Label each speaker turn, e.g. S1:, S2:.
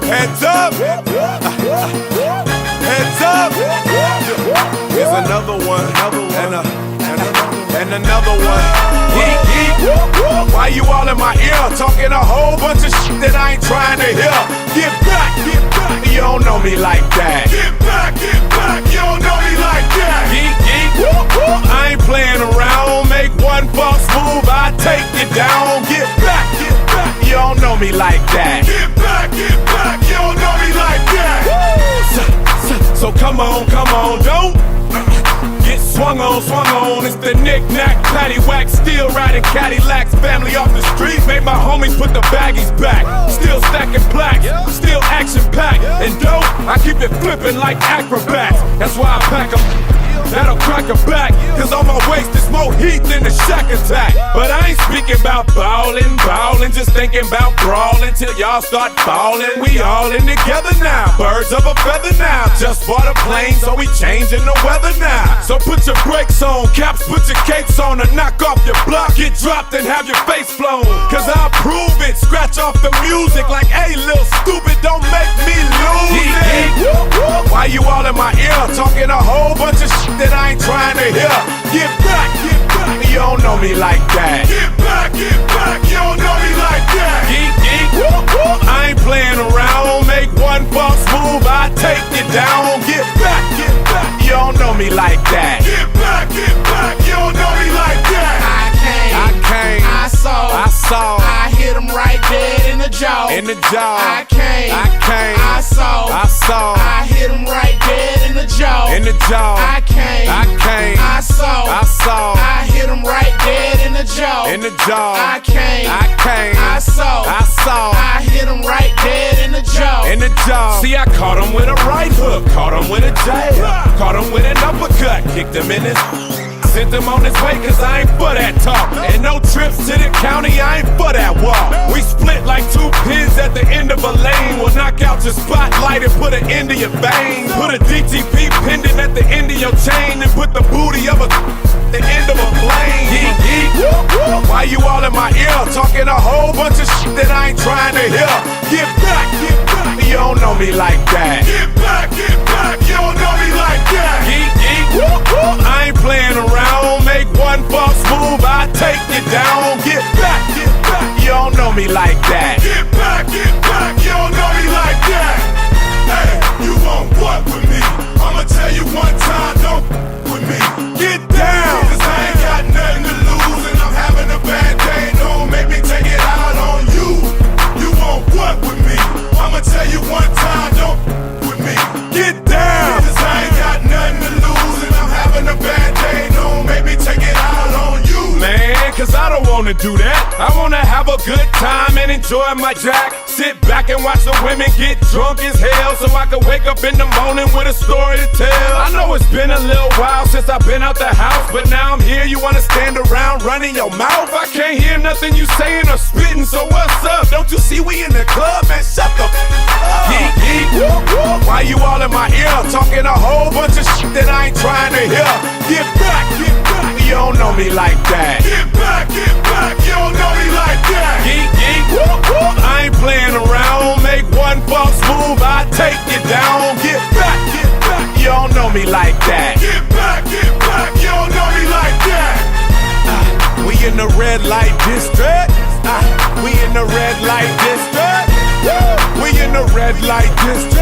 S1: Heads up. Heads up. Here's another one. And another one. Geek, geek. Why you all in my ear? Talking a whole bunch of shit that I ain't trying to hear. Get back, get back. You don't know me like that. Get back, you don't know me like that. Geek, geek. I ain't playing around. Make one false move, I take you down. Get back, you don't know me like that. Get back, you don't know me like that. So come on, don't get swung on. It's the knick-knack, paddywhack, still riding Cadillacs. Family off the street, made my homies put the baggies back. Still stacking plaques, still action-packed. And dope, I keep it flipping like acrobats. That's why I pack 'em. That'll crack a back, cause on my waist is more heat than the Shack Attack. But I ain't speaking about ballin', just thinking about brawling till y'all start ballin'. We all in together now, birds of a feather now. Just bought a plane, so we changing the weather now. So put your brakes on, caps, put your capes on, or knock off your block, get dropped and have your face flown. Cause I'll prove it, scratch off the music like, hey, little stupid, don't make me lose it. Why you all in my ear, talking a whole bunch of shit that I ain't trying to hear? Get back, you don't know me like that. Get back, you don't know me like that. Geek, geek, I ain't playing around. Make one false move, I take you down. Get back, you don't know me like that. Get back, you don't know me like that. I came, I saw,
S2: I hit him right dead in the jaw. I came, I saw, I hit him right dead in the jaw. I came, I saw, I hit him right dead in the jaw. I came, I saw, I hit him right dead in the jaw.
S1: See, I caught him with a right hook, caught him with a jab, caught him with an uppercut, kicked him in his. Sent him on his way cause I ain't for that talk. And no trips to the county, I ain't for that walk. We split like two pins at the end of a lane. We'll knock out your spotlight and put an end to your vein. Put a DTP pendant at the end of your chain and put the booty of a the end of a plane. Geek, why you all in my ear? Talking a whole bunch of shit that I ain't trying to hear. Get back, you don't know me like that. Get back, you don't know me like that. Geek, I ain't playing around. Make one false move, I take you down. Get back, you don't know me like that. Get back, you don't know me like that. Hey, you won't what with me? I'ma tell you one time, don't with me. Get down, cause I ain't got nothing to lose and I'm having a bad day. Don't make me take it out on you. You won't what with me? I'ma tell you one time, don't with me. Get down, cause I ain't got nothing to lose and I'm having a bad day. Don't make me take it out on you. Man, cause I don't wanna do that. I wanna have a good time and enjoy my jack. Sit back and watch the women get drunk as hell, so I can wake up in the morning with a story to tell. I know it's been a little while since I've been out the house, but now I'm here, you wanna stand around running your mouth? I can't hear nothing you saying or spitting, so what's up? Don't you see we in the club, man? Shut the f*** up. Geek, why you all in my ear? Talking a whole bunch of shit that I ain't trying to hear. Get back, you don't know me like that. Get back, you don't know me like that. Geek, I ain't playing around. Make one false move, I take you down. Get back, you don't know me like that. Get back, you don't know me like that. We in the red light district. We in the red light district. We in the red light district.